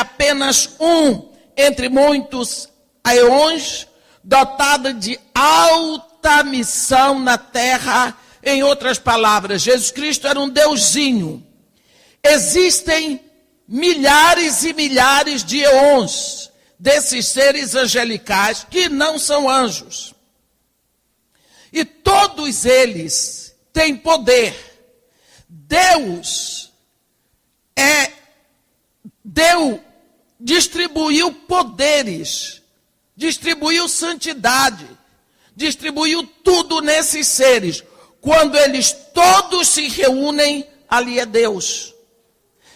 apenas um entre muitos aeons, dotado de alta missão na terra. Em outras palavras, Jesus Cristo era um deusinho. Existem milhares e milhares de eons desses seres angelicais que não são anjos. E todos eles têm poder. Deus distribuiu poderes, distribuiu santidade, distribuiu tudo nesses seres. Quando eles todos se reúnem, ali é Deus.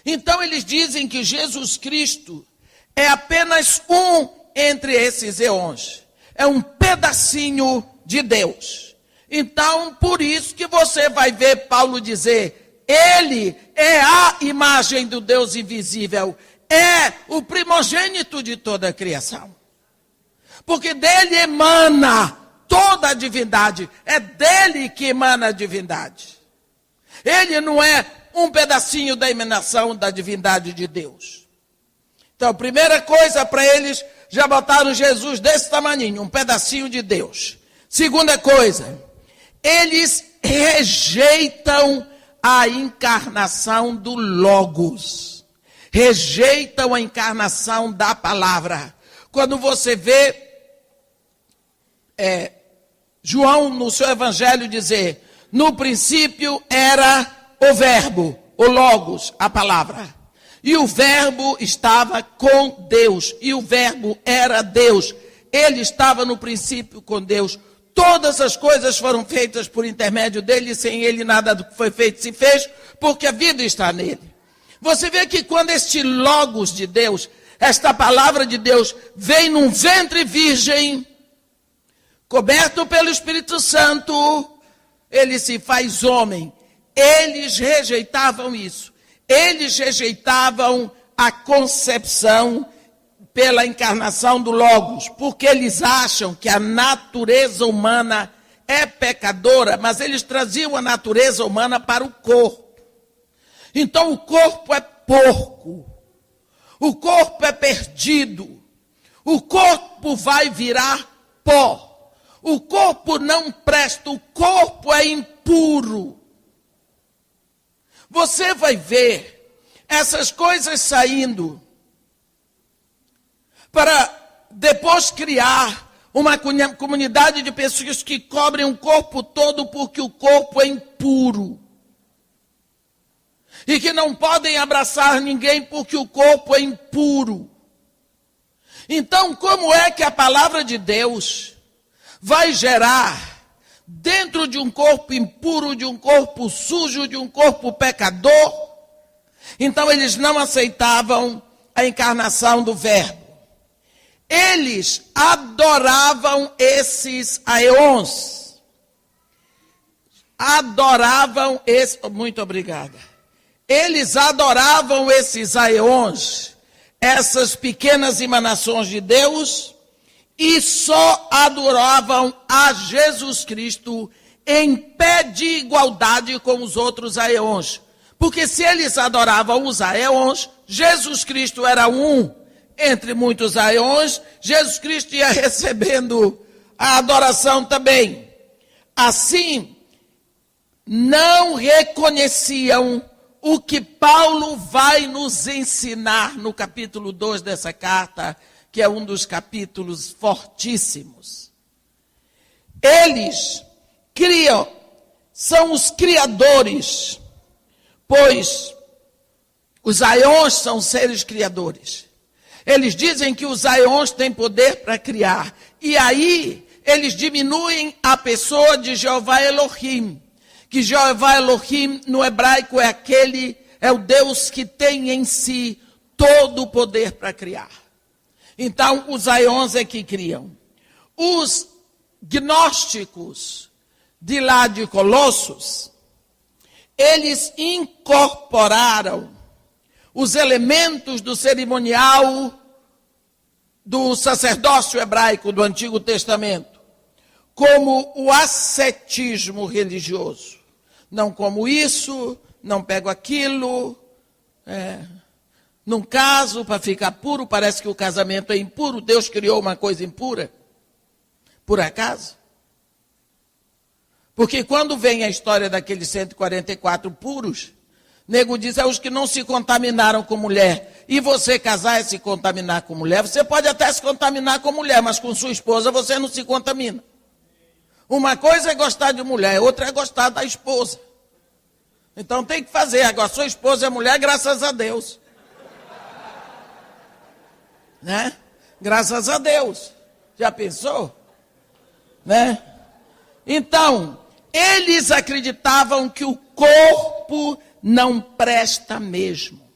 Então eles dizem que Jesus Cristo é apenas um entre esses eons. É um pedacinho de Deus. Então, por isso que você vai ver Paulo dizer, ele é a imagem do Deus invisível, é o primogênito de toda a criação. Porque dele emana toda a divindade, é dele que emana a divindade. Ele não é um pedacinho da emanação da divindade de Deus. Então, primeira coisa para eles, já botaram Jesus desse tamaninho, um pedacinho de Deus. Segunda coisa, eles rejeitam a encarnação do Logos. Rejeitam a encarnação da palavra. Quando você vê João no seu evangelho dizer, no princípio era o verbo, o Logos, a palavra. E o verbo estava com Deus. E o verbo era Deus. Ele estava no princípio com Deus. Todas as coisas foram feitas por intermédio dele. Sem ele nada do que foi feito se fez. Porque a vida está nele. Você vê que quando este Logos de Deus, esta palavra de Deus, vem num ventre virgem, coberto pelo Espírito Santo, ele se faz homem. Eles rejeitavam isso. Eles rejeitavam a concepção pela encarnação do Logos, porque eles acham que a natureza humana é pecadora, mas eles traziam a natureza humana para o corpo. Então o corpo é porco, o corpo é perdido, o corpo vai virar pó, o corpo não presta, o corpo é impuro. Você vai ver essas coisas saindo para depois criar uma comunidade de pessoas que cobrem o corpo todo porque o corpo é impuro. E que não podem abraçar ninguém porque o corpo é impuro. Então, como é que a palavra de Deus vai gerar dentro de um corpo impuro, de um corpo sujo, de um corpo pecador? Então eles não aceitavam a encarnação do verbo. Eles adoravam esses aeons. Muito obrigada. Eles adoravam esses aeons, essas pequenas emanações de Deus, e só adoravam a Jesus Cristo em pé de igualdade com os outros aeons. Porque se eles adoravam os aeons, Jesus Cristo era um entre muitos aeons, Jesus Cristo ia recebendo a adoração também. Assim, não reconheciam o que Paulo vai nos ensinar no capítulo 2 dessa carta, que é um dos capítulos fortíssimos. Eles criam, são os criadores, pois os aeons são seres criadores. Eles dizem que os aeons têm poder para criar. E aí eles diminuem a pessoa de Jeová Elohim. Que Jeová Elohim no hebraico é o Deus que tem em si todo o poder para criar. Então os aeons é que criam. Os gnósticos de lá de Colossos, eles incorporaram os elementos do cerimonial do sacerdócio hebraico do Antigo Testamento, como o ascetismo religioso. Não como isso, não pego aquilo, Num caso, para ficar puro, parece que o casamento é impuro. Deus criou uma coisa impura. Por acaso? Porque quando vem a história daqueles 144 puros, nego diz, os que não se contaminaram com mulher. E você casar e se contaminar com mulher, você pode até se contaminar com mulher, mas com sua esposa você não se contamina. Uma coisa é gostar de mulher, outra é gostar da esposa. Então tem que fazer. Agora, sua esposa é mulher, graças a Deus. Né? Graças a Deus. Já pensou? Né? Então, eles acreditavam que o corpo não presta mesmo.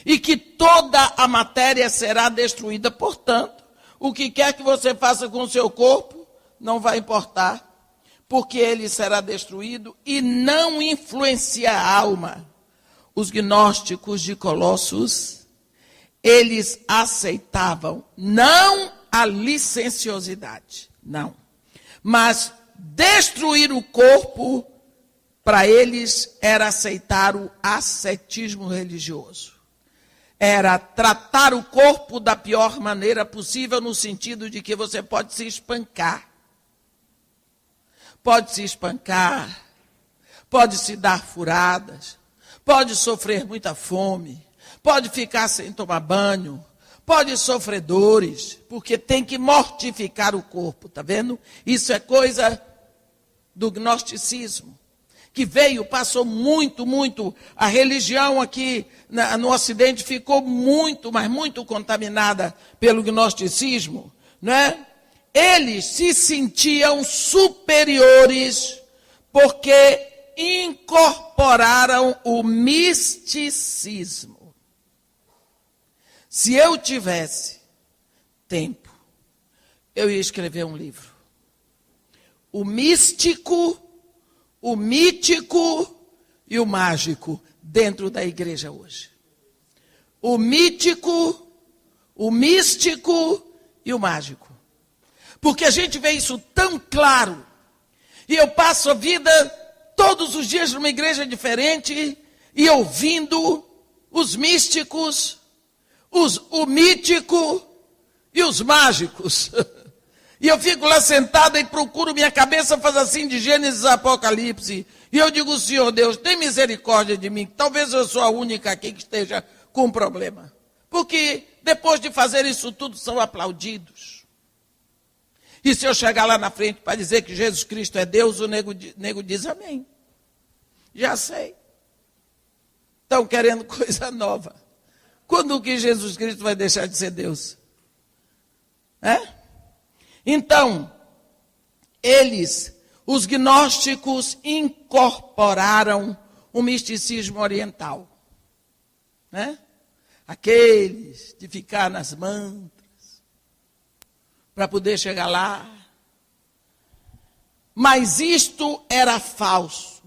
E que toda a matéria será destruída. Portanto, o que quer que você faça com o seu corpo, não vai importar. Porque ele será destruído e não influencia a alma. Os gnósticos de Colossos, eles aceitavam não a licenciosidade, não. Mas destruir o corpo, para eles, era aceitar o ascetismo religioso. Era tratar o corpo da pior maneira possível, no sentido de que você pode se espancar. Pode se espancar, pode se dar furadas, pode sofrer muita fome, pode ficar sem tomar banho, pode sofrer dores, porque tem que mortificar o corpo, tá vendo? Isso é coisa do gnosticismo, que veio, passou muito, a religião aqui no Ocidente ficou muito, mas muito contaminada pelo gnosticismo, não é? Eles se sentiam superiores porque incorporaram o misticismo. Se eu tivesse tempo, eu ia escrever um livro. O místico, o mítico e o mágico dentro da igreja hoje. O mítico, o místico e o mágico. Porque a gente vê isso tão claro. E eu passo a vida todos os dias numa igreja diferente e ouvindo os místicos, o mítico e os mágicos. E eu fico lá sentada e procuro, minha cabeça faz assim de Gênesis a Apocalipse. E eu digo, Senhor Deus, tem misericórdia de mim. Talvez eu sou a única aqui que esteja com um problema. Porque depois de fazer isso tudo, são aplaudidos. E se eu chegar lá na frente para dizer que Jesus Cristo é Deus, o nego diz amém. Já sei. Estão querendo coisa nova. Quando que Jesus Cristo vai deixar de ser Deus? Então, os gnósticos, incorporaram o misticismo oriental. Aqueles de ficar nas mantras, para poder chegar lá. Mas isto era falso,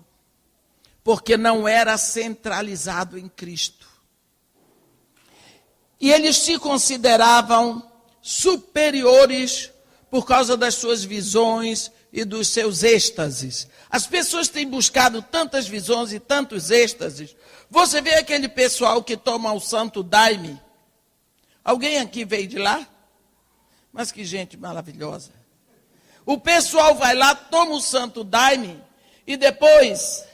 porque não era centralizado em Cristo. E eles se consideravam superiores por causa das suas visões e dos seus êxtases. As pessoas têm buscado tantas visões e tantos êxtases. Você vê aquele pessoal que toma o Santo Daime? Alguém aqui veio de lá? Mas que gente maravilhosa. O pessoal vai lá, toma o Santo Daime e depois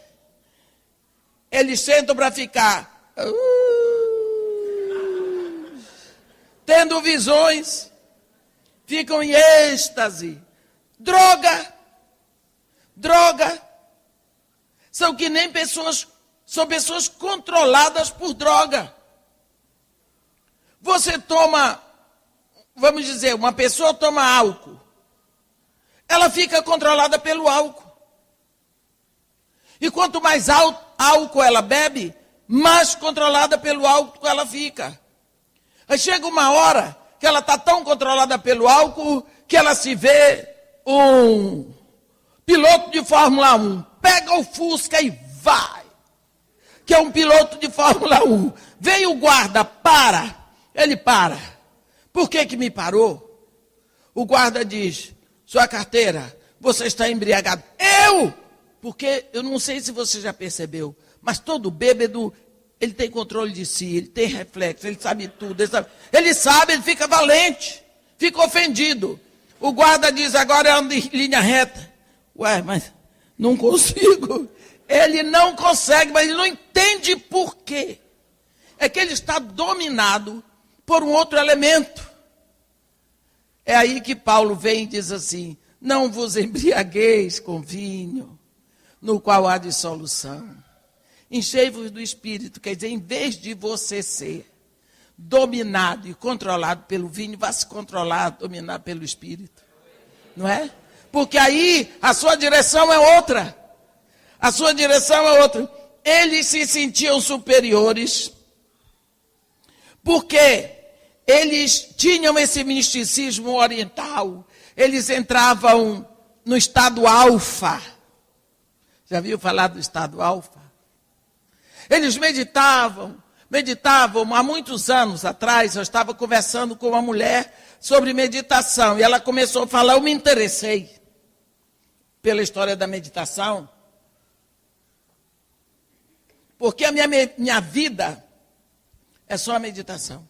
eles sentam para ficar tendo visões, ficam em êxtase. Droga. São que nem pessoas, são pessoas controladas por droga. Você toma, vamos dizer, uma pessoa toma álcool. Ela fica controlada pelo álcool. E quanto mais álcool ela bebe, mais controlada pelo álcool ela fica. Aí chega uma hora que ela está tão controlada pelo álcool que ela se vê um piloto de Fórmula 1. Pega o Fusca e vai. Que é um piloto de Fórmula 1. Veio o guarda, para. Ele para. Por que me parou? O guarda diz, sua carteira, você está embriagado. Eu? Porque eu não sei se você já percebeu, mas todo bêbado ele tem controle de si, ele tem reflexo, ele sabe tudo, ele fica valente, fica ofendido. O guarda diz, agora anda em linha reta. Ué, mas não consigo. Ele não consegue, mas ele não entende por quê. É que ele está dominado por um outro elemento. É aí que Paulo vem e diz assim, não vos embriagueis com vinho, no qual há dissolução. Enchei-vos do Espírito, quer dizer, em vez de você ser dominado e controlado pelo vinho, vá se controlar, dominar pelo Espírito. Não é? Porque aí a sua direção é outra. A sua direção é outra. Eles se sentiam superiores, porque eles tinham esse misticismo oriental. Eles entravam no estado alfa. Já viu falar do estado alfa? Eles meditavam há muitos anos atrás. Eu estava conversando com uma mulher sobre meditação, e ela começou a falar, eu me interessei pela história da meditação, porque a minha vida é só a meditação.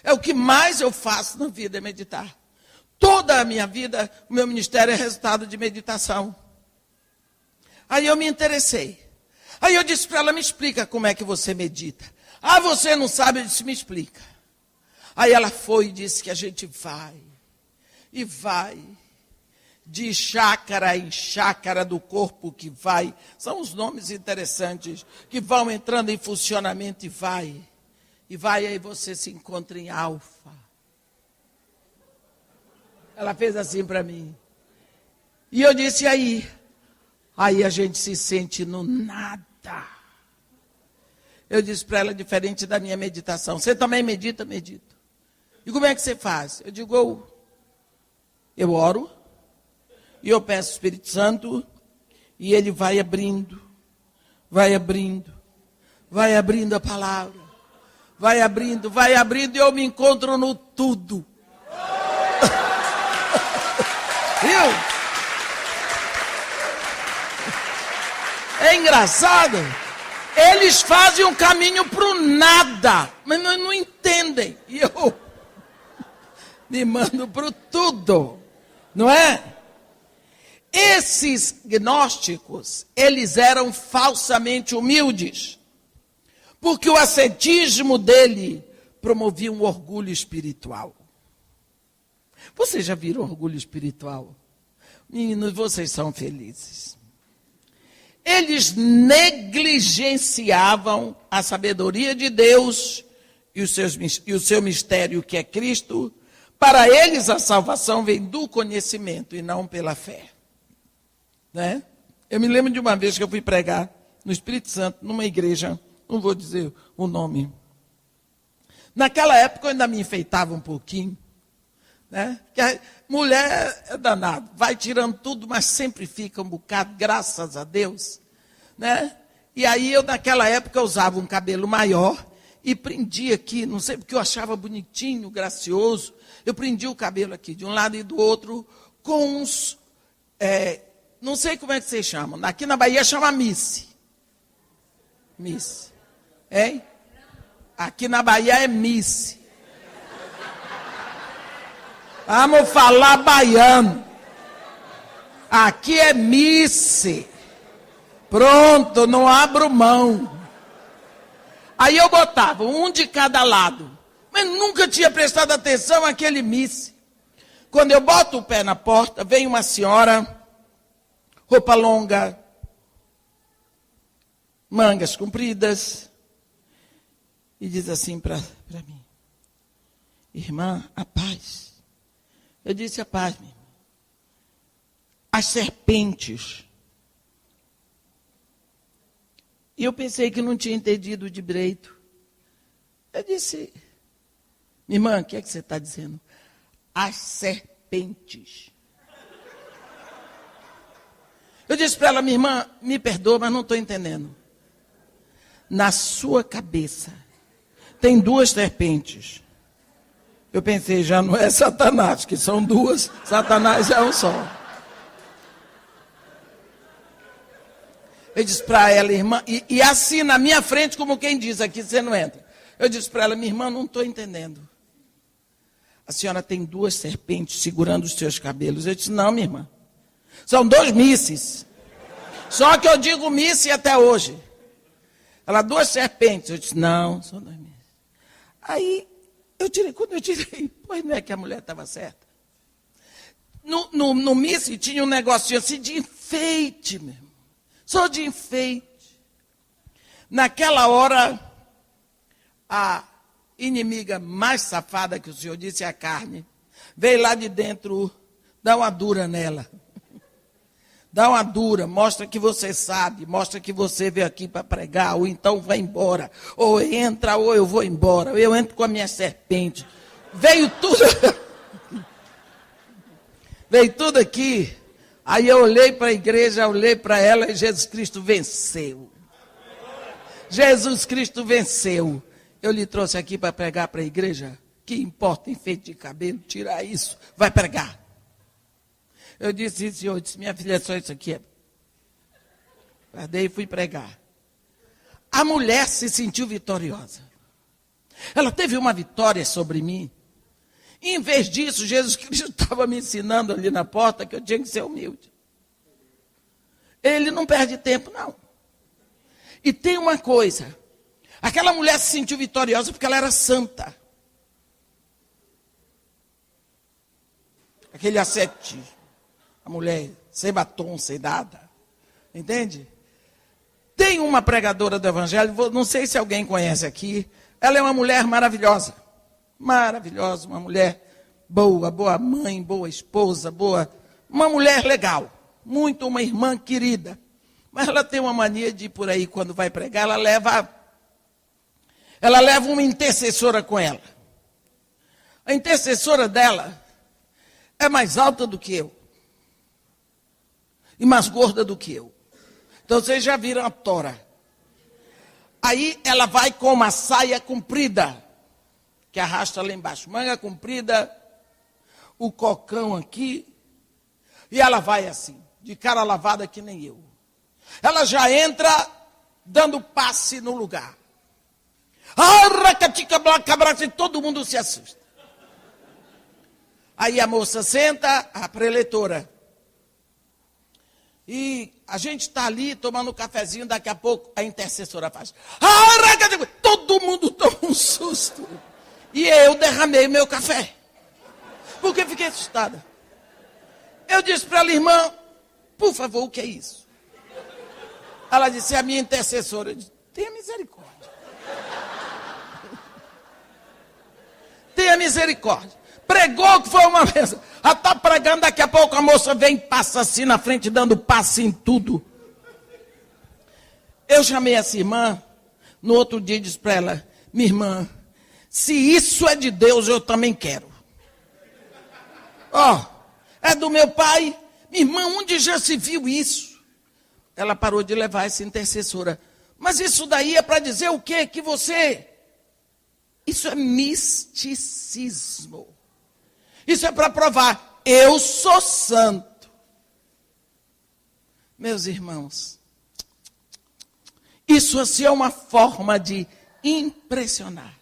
É o que mais eu faço na vida, é meditar. Toda a minha vida, o meu ministério é resultado de meditação. Aí eu me interessei. Aí eu disse para ela, me explica como é que você medita. Ah, você não sabe? Eu disse, me explica. Aí ela foi e disse que a gente vai, de chácara em chácara do corpo que vai. São os nomes interessantes, que vão entrando em funcionamento e vai, aí você se encontra em alfa. Ela fez assim para mim. E eu disse, aí a gente se sente no nada. Eu disse para ela, diferente da minha meditação. Você também medita? Medito. E como é que você faz? Eu digo, eu oro, e eu peço ao Espírito Santo, e ele vai abrindo a palavra, vai abrindo, e eu me encontro no tudo. Viu? É engraçado. Eles fazem um caminho para o nada, mas não entendem. E eu me mando para o tudo, não é? Esses gnósticos, eles eram falsamente humildes, porque o ascetismo dele promovia um orgulho espiritual. Vocês já viram orgulho espiritual? Meninos, vocês são felizes. Eles negligenciavam a sabedoria de Deus e o seu mistério, que é Cristo. Para eles, a salvação vem do conhecimento e não pela fé. Né? Eu me lembro de uma vez que eu fui pregar no Espírito Santo, numa igreja, não vou dizer o nome. Naquela época eu ainda me enfeitava um pouquinho. Né? Porque a mulher é danado, vai tirando tudo, mas sempre fica um bocado, graças a Deus. Né? E aí eu naquela época usava um cabelo maior e prendia aqui, não sei porque eu achava bonitinho, gracioso, eu prendia o cabelo aqui de um lado e do outro com uns, não sei como é que vocês chamam, aqui na Bahia chama Miss. Hein? Aqui na Bahia é Miss. Vamos falar baiano. Aqui é Miss. Pronto, não abro mão. Aí eu botava um de cada lado. Mas nunca tinha prestado atenção àquele Miss. Quando eu boto o pé na porta, vem uma senhora, roupa longa, mangas compridas, e diz assim para mim, irmã, a paz. Eu disse, a paz, minha irmã. As serpentes. E eu pensei que não tinha entendido direito. Eu disse, minha irmã, o que é que você está dizendo? As serpentes. Eu disse para ela, minha irmã, me perdoa, mas não estou entendendo. Na sua cabeça tem 2 serpentes. Eu pensei, já não é Satanás, que são 2, Satanás é um só. Eu disse para ela, irmã, e assim na minha frente, como quem diz, aqui você não entra. Eu disse para ela, minha irmã, não estou entendendo. A senhora tem 2 serpentes segurando os seus cabelos. Eu disse, não, minha irmã. São 2 misses. Só que eu digo misse até hoje. Ela, 2 serpentes. Eu disse, não, são 2 misses. Aí, quando eu tirei, pois não é que a mulher estava certa. No misse tinha um negocinho assim de enfeite mesmo. Só de enfeite. Naquela hora, a inimiga mais safada que o Senhor disse, a carne, veio lá de dentro, dá uma dura nela. Dá uma dura, mostra que você sabe, mostra que você veio aqui para pregar, ou então vai embora. Ou entra, ou eu vou embora. Eu entro com a minha serpente. Veio tudo. Veio tudo aqui. Aí eu olhei para a igreja, olhei para ela e Jesus Cristo venceu. Jesus Cristo venceu. Eu lhe trouxe aqui para pregar para a igreja. Que importa enfeite de cabelo, tirar isso, vai pregar. Eu disse, Senhor, eu disse, minha filha, só isso aqui é. Guardei e fui pregar. A mulher se sentiu vitoriosa. Ela teve uma vitória sobre mim. Em vez disso, Jesus Cristo estava me ensinando ali na porta que eu tinha que ser humilde. Ele não perde tempo, não. E tem uma coisa. Aquela mulher se sentiu vitoriosa porque ela era santa. Aquele ascetismo. A mulher sem batom, sem nada. Entende? Tem uma pregadora do evangelho, não sei se alguém conhece aqui. Ela é uma mulher maravilhosa. Maravilhosa, uma mulher boa, boa mãe, boa esposa, uma mulher legal. Muito uma irmã querida. Mas ela tem uma mania de ir por aí, quando vai pregar, ela leva uma intercessora com ela. A intercessora dela é mais alta do que eu. E mais gorda do que eu. Então vocês já viram a tora. Aí ela vai com uma saia comprida, que arrasta lá embaixo. Manga comprida, o cocão aqui. E ela vai assim, de cara lavada que nem eu. Ela já entra dando passe no lugar. E todo mundo se assusta. Aí a moça senta, a preletora. E a gente está ali tomando um cafezinho, daqui a pouco a intercessora faz. Todo mundo toma um susto. E eu derramei meu café. Porque fiquei assustada. Eu disse para ela, irmã, por favor, o que é isso? Ela disse, é a minha intercessora. Eu disse, tenha misericórdia. Tenha misericórdia. Pregou que foi uma vez. Ela está pregando, daqui a pouco a moça vem e passa assim na frente, dando passe em tudo. Eu chamei essa irmã, no outro dia disse para ela, minha irmã, se isso é de Deus, eu também quero. É do meu pai. Minha irmã, onde já se viu isso? Ela parou de levar essa intercessora. Mas isso daí é para dizer o quê? Que você... Isso é misticismo. Isso é para provar, eu sou santo. Meus irmãos, isso assim é uma forma de impressionar.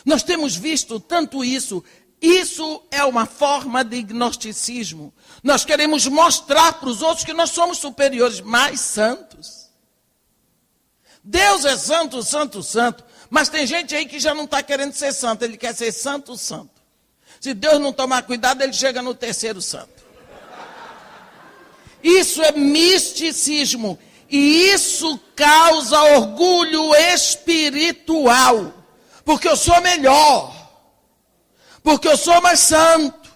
Nós temos visto tanto isso. Isso é uma forma de gnosticismo. Nós queremos mostrar para os outros que nós somos superiores, mais santos. Deus é santo, santo, santo. Mas tem gente aí que já não está querendo ser santo, ele quer ser santo, santo. Se Deus não tomar cuidado, ele chega no terceiro santo. Isso é misticismo. E isso causa orgulho espiritual. Porque eu sou melhor. Porque eu sou mais santo.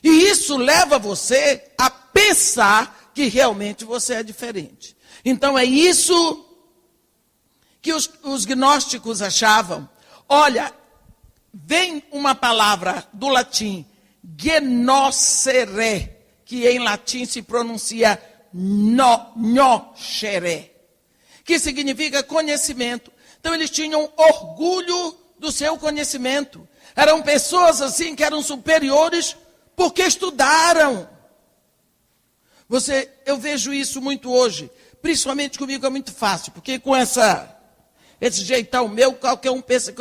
E isso leva você a pensar que realmente você é diferente. Então é isso que os gnósticos achavam. Olha, vem uma palavra do latim, gnoscere, que em latim se pronuncia gnoscere, que significa conhecimento. Então eles tinham orgulho do seu conhecimento. Eram pessoas assim que eram superiores porque estudaram. Eu vejo isso muito hoje. Principalmente comigo é muito fácil, porque com esse jeitão meu, qualquer um pensa que